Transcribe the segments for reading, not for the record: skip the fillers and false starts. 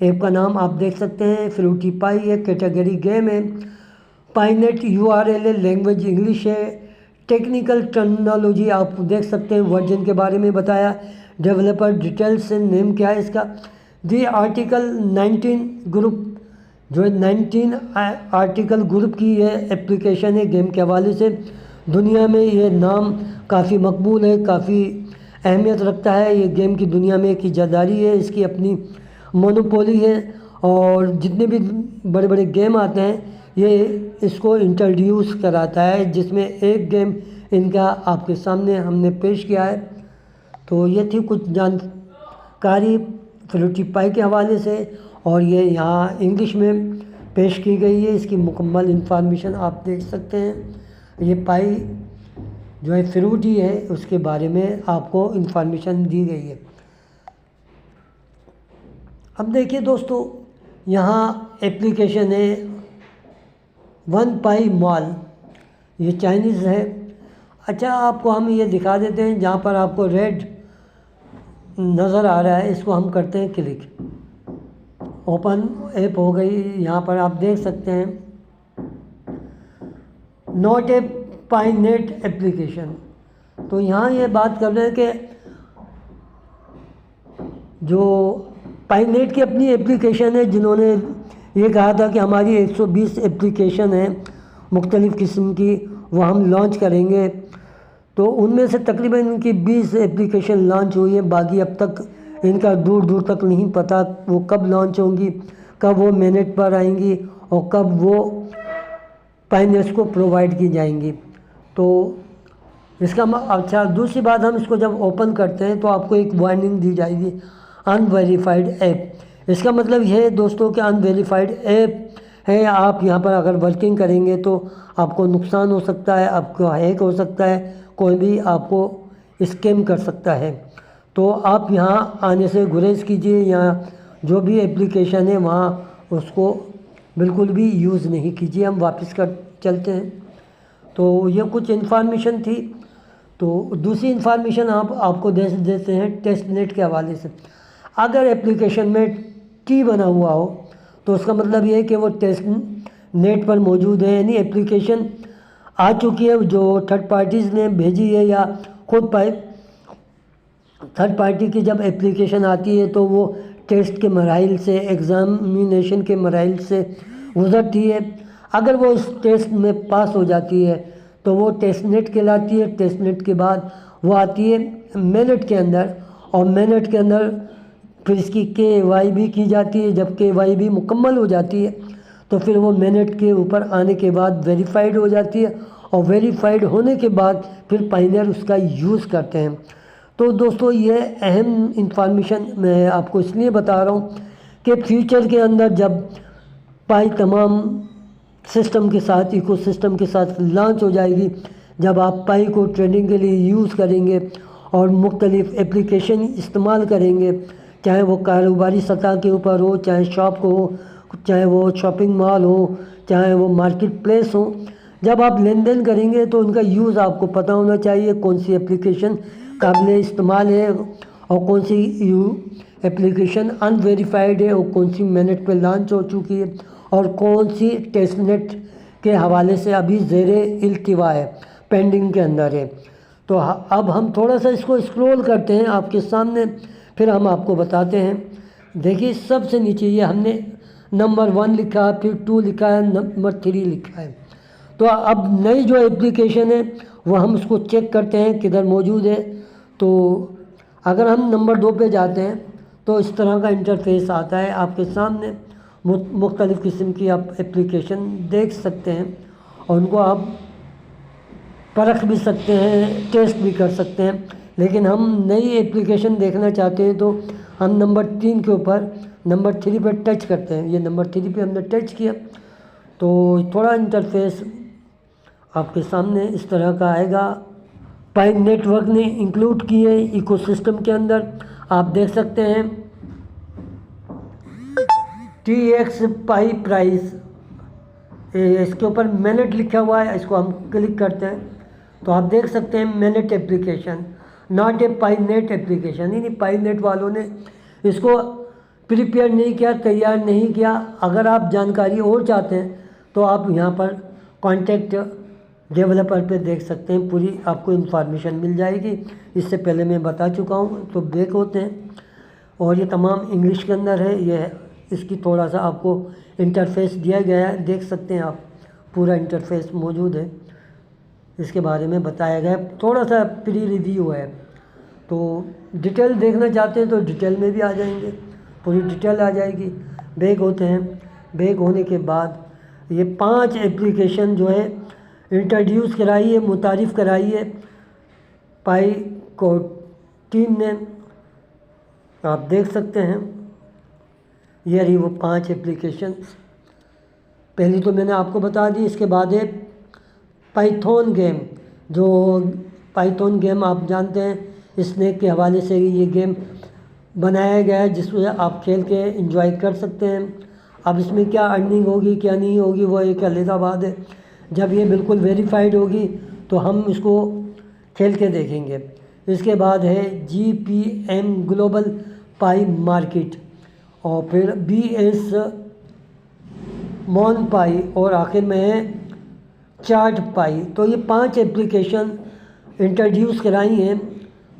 App کا نام آپ دیکھ سکتے ہیں فروٹی پائی ہے، کیٹیگری گیم ہے، پائی نیٹ URL ہے، لینگویج انگلش ہے، ٹیکنیکل ٹرمنالوجی آپ دیکھ سکتے ہیں، ورژن کے بارے میں بتایا، ڈیولپر ڈیٹیلس ہے، نیم کیا ہے اس کا، دی آرٹیکل 19 گروپ جو ہے 19 آرٹیکل گروپ کی یہ اپلیکیشن ہے گیم کے حوالے سے، دنیا میں یہ نام کافی مقبول ہے، کافی اہمیت رکھتا ہے، یہ گیم کی دنیا میں ایک حصہ ہے، اس کی اپنی مونوپولی ہے، اور جتنے بھی بڑے بڑے گیم آتے ہیں یہ اس کو انٹروڈیوس کراتا ہے، جس میں ایک گیم ان کا آپ کے سامنے ہم نے پیش کیا ہے۔ تو یہ تھی کچھ جانکاری فروٹی پائی کے حوالے سے، اور یہ یہاں انگلش میں پیش کی گئی ہے، اس کی مکمل انفارمیشن آپ دیکھ سکتے ہیں۔ یہ پائی جو ہے فروٹی ہے اس کے بارے میں آپ کو انفارمیشن دی گئی ہے۔ اب دیکھیے دوستو، یہاں اپلیکیشن ہے ون پائی مال، یہ چائنیز ہے۔ اچھا، آپ کو ہم یہ دکھا دیتے ہیں، جہاں پر آپ کو ریڈ نظر آ رہا ہے اس کو ہم کرتے ہیں کلک، اوپن ایپ ہو گئی، یہاں پر آپ دیکھ سکتے ہیں not a Pi Net application. تو یہاں یہ بات کر رہے ہیں کہ جو پائی نیٹ کی اپنی اپلیکیشن ہے، جنہوں نے یہ کہا تھا کہ ہماری 120 اپلیکیشن ہیں مختلف قسم کی، وہ ہم لانچ کریں گے، تو ان میں سے تقریباً ان کی 20 اپلیکیشن لانچ ہوئی ہیں، باقی اب تک ان کا دور دور تک نہیں پتہ وہ کب لانچ ہوں گی، کب وہ مینٹ پر آئیں گی، اور کب وہ پائی نیٹس کو پرووائڈ کی جائیں گی۔ تو اس کا اچھا، دوسری بات، ہم اس کو جب اوپن کرتے ہیں تو آپ کو ایک وارننگ دی جائے گی، ان ویریفائڈ ایپ۔ اس کا مطلب یہ ہے دوستوں کہ ان ویریفائڈ ایپ ہے، آپ یہاں پر اگر ورکنگ کریں گے تو آپ کو نقصان ہو سکتا ہے، آپ کو ہیک ہو سکتا ہے، کوئی بھی آپ کو اسکیم کر سکتا ہے۔ تو آپ یہاں آنے سے گریز کیجئے، یہاں جو بھی اپلیکیشن ہے وہاں اس کو بالکل بھی یوز نہیں کیجئے۔ ہم واپس چلتے ہیں۔ تو یہ کچھ انفارمیشن تھی۔ تو دوسری انفارمیشن آپ کو دیتے ہیں ٹیسٹ نیٹ کے حوالے سے۔ اگر اپلیکیشن میں ٹی بنا ہوا ہو تو اس کا مطلب یہ ہے کہ وہ ٹیسٹ نیٹ پر موجود ہے، یعنی اپلیکیشن آ چکی ہے جو تھرڈ پارٹیز نے بھیجی ہے، یا خود تھرڈ پارٹی کی جب اپلیکیشن آتی ہے تو وہ ٹیسٹ کے مراحل سے، ایگزامینیشن کے مراحل سے گزرتی ہے۔ اگر وہ اس ٹیسٹ میں پاس ہو جاتی ہے تو وہ ٹیسٹ نیٹ کہلاتی ہے۔ ٹیسٹ نیٹ کے بعد وہ آتی ہے مینٹ کے اندر، اور مینٹ کے اندر پھر اس کی KYB کی جاتی ہے۔ جب KYB مکمل ہو جاتی ہے تو پھر وہ مینٹ کے اوپر آنے کے بعد ویریفائڈ ہو جاتی ہے، اور ویریفائڈ ہونے کے بعد پھر پائنیئر اس کا یوز کرتے ہیں۔ تو دوستو، یہ اہم انفارمیشن میں آپ کو اس لیے بتا رہا ہوں کہ فیوچر کے اندر جب پائی تمام سسٹم کے ساتھ، ایکو سسٹم کے ساتھ لانچ ہو جائے گی، جب آپ پائی کو ٹریڈنگ کے لیے یوز کریں گے اور مختلف اپلیکیشن استعمال کریں گے، چاہے وہ کاروباری سطح کے اوپر ہو، چاہے شاپ کو ہو، چاہے وہ شاپنگ مال ہو، چاہے وہ مارکیٹ پلیس ہو، جب آپ لین دین کریں گے تو ان کا یوز آپ کو پتہ ہونا چاہیے، کون سی اپلیکیشن قابل استعمال ہے، اور کون سی اپلیکیشن ان ویریفائڈ ہے، اور کون سی مینٹ پہ لانچ ہو چکی ہے، اور کون سی ٹیسٹ نیٹ کے حوالے سے ابھی زیر التوا ہے، پینڈنگ کے اندر ہے۔ تو اب ہم تھوڑا سا اس کو اسکرول کرتے ہیں آپ کے سامنے، پھر ہم آپ کو بتاتے ہیں۔ دیکھیے، سب سے نیچے یہ ہم نے نمبر 1 لکھا ہے، پھر 2 لکھا ہے، نمبر 3 لکھا ہے۔ تو اب نئی جو اپلیکیشن ہے وہ ہم اس کو چیک کرتے ہیں کدھر موجود ہے۔ تو اگر ہم نمبر 2 پہ جاتے ہیں تو اس طرح کا انٹرفیس آتا ہے آپ کے سامنے، مختلف قسم کی آپ اپلیکیشن دیکھ سکتے ہیں، اور ان کو آپ پرکھ بھی سکتے ہیں، ٹیسٹ بھی کر سکتے ہیں۔ لیکن ہم نئی اپلیکیشن دیکھنا چاہتے ہیں تو ہم نمبر 3 کے اوپر نمبر 3 پہ ٹچ کرتے ہیں۔ یہ نمبر 3 پہ ہم نے ٹچ کیا تو تھوڑا انٹرفیس آپ کے سامنے اس طرح کا آئے گا۔ پائی نیٹ ورک نے انکلوڈ کی ہے ایکو سسٹم کے اندر، آپ دیکھ سکتے ہیں TX پائی پرائز، اس کے اوپر مینٹ لکھا ہوا ہے، اس کو ہم کلک کرتے ہیں تو آپ دیکھ سکتے ہیں mainnet application, not a Pi Net application, یعنی پائی نیٹ والوں نے اس کو پریپیئر نہیں کیا، تیار نہیں کیا۔ اگر آپ جانکاری اور چاہتے ہیں تو آپ یہاں پر کانٹیکٹ ڈیولپر پہ دیکھ سکتے ہیں، پوری آپ کو انفارمیشن مل جائے گی۔ اس سے پہلے میں بتا چکا ہوں۔ تو بیک ہوتے ہیں اور یہ تمام انگلش کے اندر ہے۔ یہ اس کی تھوڑا سا آپ کو انٹرفیس دیا گیا ہے، دیکھ سکتے ہیں آپ، پورا انٹرفیس موجود ہے، اس کے بارے میں بتایا گیا ہے، تھوڑا سا پری ریویو ہے۔ تو ڈیٹیل دیکھنا چاہتے ہیں تو ڈیٹیل میں بھی آ جائیں گے، پوری ڈیٹیل آ جائے گی۔ بیک ہوتے ہیں، بیک ہونے کے بعد یہ 5 ایپلیکیشن جو ہے انٹروڈیوس کرائی ہے، متعارف کرائی ہے پائی کو ٹیم نے، آپ دیکھ سکتے ہیں۔ یہ رہی وہ 5 ایپلیکیشن، پہلی تو میں نے آپ کو بتا دی۔ اس کے بعد ہے پائتھون گیم، جو پائتھون گیم آپ جانتے ہیں، اسنیک کے حوالے سے یہ گیم بنایا گیا ہے، جس میں آپ کھیل کے انجوائے کر سکتے ہیں۔ اب اس میں کیا ارننگ ہوگی کیا نہیں ہوگی وہ ایک علیحدہ بات ہے، جب یہ بالکل ویریفائڈ ہوگی تو ہم اس کو کھیل کے دیکھیں گے۔ اس کے بعد ہے GPM گلوبل پائی مارکیٹ، اور پھر BS مون پائی، اور آخر میں ہے چارٹ پائی۔ تو یہ 5 ایپلیکیشن انٹروڈیوس کرائی ہیں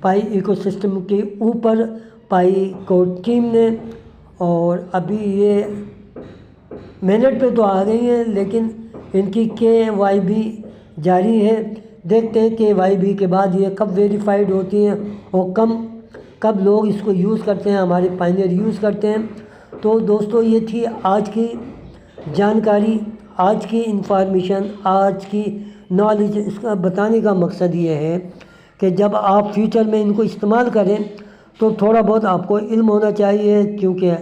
پائی ایکو سسٹم کے اوپر پائی کو ٹیم نے، اور ابھی یہ منٹ پہ تو آ گئی ہیں، لیکن ان کی KYB جاری ہے۔ دیکھتے ہیں KYB کے بعد یہ کب ویریفائڈ ہوتی ہیں اور کب لوگ اس کو یوز کرتے ہیں، ہمارے پائنیئر یوز کرتے ہیں۔ تو دوستو یہ تھی آج کی جانکاری، آج کی انفارمیشن، آج کی نالج۔ اس کا بتانے کا مقصد یہ ہے کہ جب آپ فیوچر میں ان کو استعمال کریں تو تھوڑا بہت آپ کو علم ہونا چاہیے، کیونکہ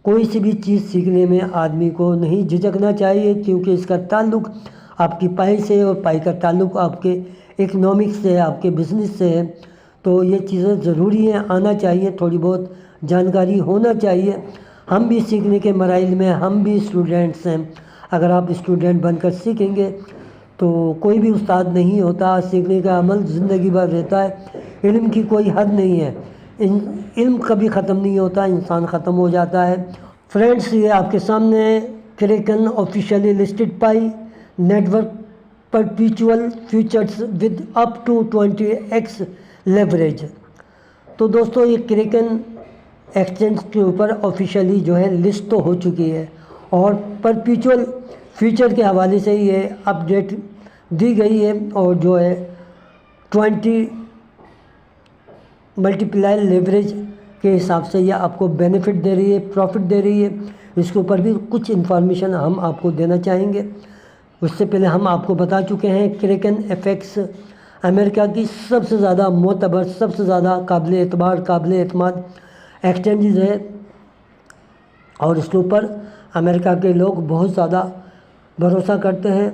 کوئی سی بھی چیز سیکھنے میں آدمی کو نہیں جھجکنا چاہیے، کیونکہ اس کا تعلق آپ کی پائی سے، اور پائی کا تعلق آپ کے اکنامکس سے، آپ کے بزنس سے ہے۔ تو یہ چیزیں ضروری ہیں، آنا چاہیے، تھوڑی بہت جانکاری ہونا چاہیے۔ ہم بھی سیکھنے کے مراحل میں، ہم بھی اسٹوڈنٹس ہیں۔ اگر آپ اسٹوڈنٹ بن کر سیکھیں گے تو کوئی بھی استاد نہیں ہوتا، سیکھنے کا عمل زندگی بھر رہتا ہے، علم کی کوئی حد نہیں ہے، علم کبھی ختم نہیں ہوتا، انسان ختم ہو جاتا ہے۔ فرینڈس، یہ آپ کے سامنے Kraken officially listed Pi network perpetual futures with up to 20x leverage. تو دوستو یہ کریکن ایکسچینج کے اوپر آفیشیلی جو ہے لسٹ تو ہو چکی ہے، اور پرپیچول فیوچر کے حوالے سے یہ اپڈیٹ دی گئی ہے، اور جو ہے 20 ملٹیپلائی لیوریج کے حساب سے یہ آپ کو بینیفٹ دے رہی ہے، پروفٹ دے رہی ہے۔ اس کے اوپر بھی کچھ انفارمیشن ہم آپ کو دینا چاہیں گے۔ اس سے پہلے ہم آپ کو بتا چکے ہیں کریکن FX امریکہ کی سب سے زیادہ معتبر، سب سے زیادہ قابل اعتبار، قابل اعتماد ایکسچینجز ہے، اور اس کے اوپر امریکہ کے لوگ بہت زیادہ بھروسہ کرتے ہیں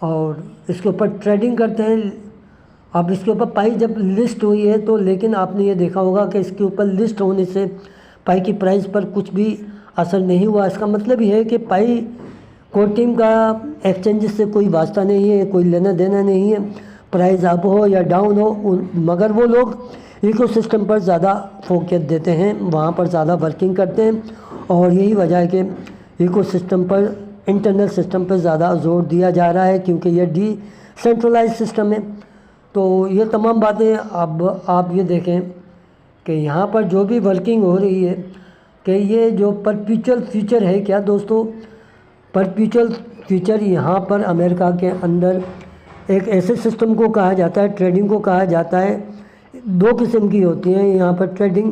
اور اس کے اوپر ٹریڈنگ کرتے ہیں۔ اب اس کے اوپر پائی جب لسٹ ہوئی ہے تو، لیکن آپ نے یہ دیکھا ہوگا کہ اس کے اوپر لسٹ ہونے سے پائی کی پرائز پر کچھ بھی اثر نہیں ہوا۔ اس کا مطلب یہ ہے کہ پائی کو ٹیم کا ایکسچینجز سے کوئی واسطہ نہیں ہے، کوئی لینا دینا نہیں ہے، پرائز اپ ہو یا ڈاؤن ہو، مگر وہ لوگ ایکو سسٹم پر زیادہ فوکس دیتے ہیں، وہاں پر زیادہ ورکنگ کرتے ہیں، اور یہی وجہ ہے کہ ایکو سسٹم پر، انٹرنل سسٹم پر زیادہ زور دیا جا رہا ہے، کیونکہ یہ ڈی سینٹرلائز سسٹم ہے۔ تو یہ تمام باتیں اب آپ یہ دیکھیں کہ یہاں پر جو بھی ورکنگ ہو رہی ہے کہ یہ جو پرپیچول فیوچر ہے کیا دوستو، پرپیچول فیوچر یہاں پر امریکہ کے اندر ایک ایسے سسٹم کو کہا جاتا ہے، ٹریڈنگ کو کہا جاتا ہے۔ 2 قسم کی ہوتی ہیں یہاں پر ٹریڈنگ،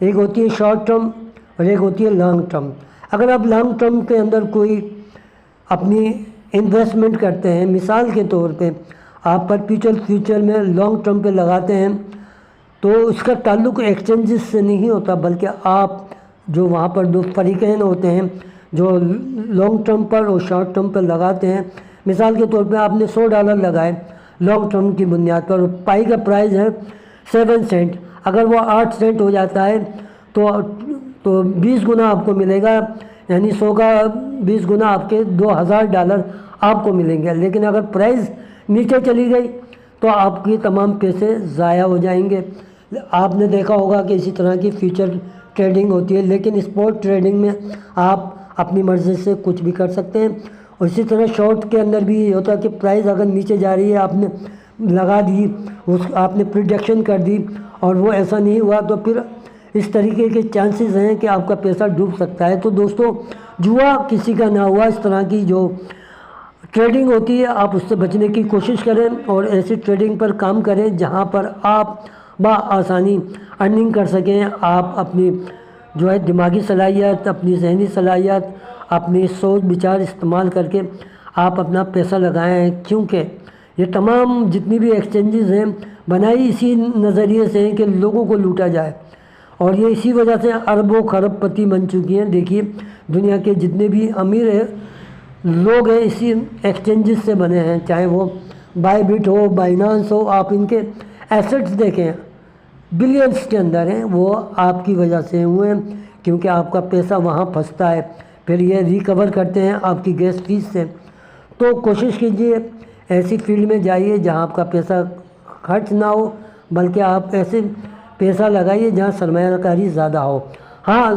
ایک ہوتی ہے شارٹ ٹرم اور ایک ہوتی ہے لانگ ٹرم۔ اگر آپ لانگ ٹرم کے اندر کوئی اپنی انویسٹمنٹ کرتے ہیں، مثال کے طور پہ آپ پرپیچول فیوچر میں لانگ ٹرم پہ لگاتے ہیں، تو اس کا تعلق ایکسچینجز سے نہیں ہوتا، بلکہ آپ جو وہاں پر 2 فریقین ہوتے ہیں جو لانگ ٹرم پر اور شارٹ ٹرم پر لگاتے ہیں۔ مثال کے طور پہ آپ نے $100 لگائے لانگ ٹرم کی بنیاد پر، اور پائی کا پرائز ہے 7 سینٹ، اگر وہ 8 سینٹ ہو جاتا ہے تو 20 گنا آپ کو ملے گا، یعنی 100 کا 20 گنا آپ کے $2000 آپ کو ملیں گے۔ لیکن اگر پرائز نیچے چلی گئی تو آپ کے تمام پیسے ضائع ہو جائیں گے۔ آپ نے دیکھا ہوگا کہ اسی طرح کی فیوچر ٹریڈنگ ہوتی ہے، لیکن اسپوٹ ٹریڈنگ میں آپ اپنی مرضی سے کچھ بھی کر سکتے ہیں۔ اور اسی طرح شارٹ کے اندر بھی یہ ہوتا ہے کہ پرائز اگر نیچے جا رہی ہے، آپ نے لگا دی، آپ نے پریڈکشن کر دی اور وہ ایسا نہیں ہوا، تو پھر اس طریقے کے چانسز ہیں کہ آپ کا پیسہ ڈوب سکتا ہے۔ تو دوستو، جوا کسی کا نہ ہوا، اس طرح کی جو ٹریڈنگ ہوتی ہے آپ اس سے بچنے کی کوشش کریں اور ایسی ٹریڈنگ پر کام کریں جہاں پر آپ بآسانی ارننگ کر سکیں۔ آپ اپنی جو ہے دماغی صلاحیت، اپنی ذہنی صلاحیت، اپنی سوچ بچار استعمال کر کے آپ اپنا پیسہ لگائیں، کیونکہ یہ تمام جتنی بھی ایکسچینجز ہیں بنائی اسی نظریے سے ہیں کہ لوگوں کو لوٹا جائے، اور یہ اسی وجہ سے ارب و خرب پتی بن چکی ہیں۔ دیکھیے دنیا کے جتنے بھی امیر لوگ ہیں اسی ایکسچینجز سے بنے ہیں، چاہے وہ بائی بٹ ہو، بائنانس ہو، آپ ان کے ایسٹس دیکھیں بلینس کے اندر ہیں، وہ آپ کی وجہ سے ہوئے ہیں، کیونکہ آپ کا پیسہ وہاں پھنستا ہے، پھر یہ ریکور کرتے ہیں آپ کی گیس فیس سے۔ تو کوشش کیجئے ایسی فیلڈ میں جائیے جہاں آپ کا پیسہ خرچ نہ ہو، بلکہ آپ ایسے پیسہ لگائیے جہاں سرمایہ کاری زیادہ ہو۔ ہاں،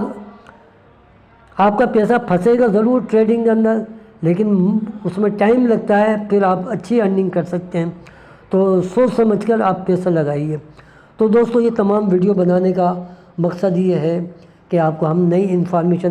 آپ کا پیسہ پھنسے گا ضرور ٹریڈنگ کے اندر، لیکن اس میں ٹائم لگتا ہے، پھر آپ اچھی ارننگ کر سکتے ہیں۔ تو سوچ سمجھ کر آپ پیسہ لگائیے۔ تو دوستو، یہ تمام ویڈیو بنانے کا مقصد یہ ہے کہ آپ کو ہم نئی انفارمیشن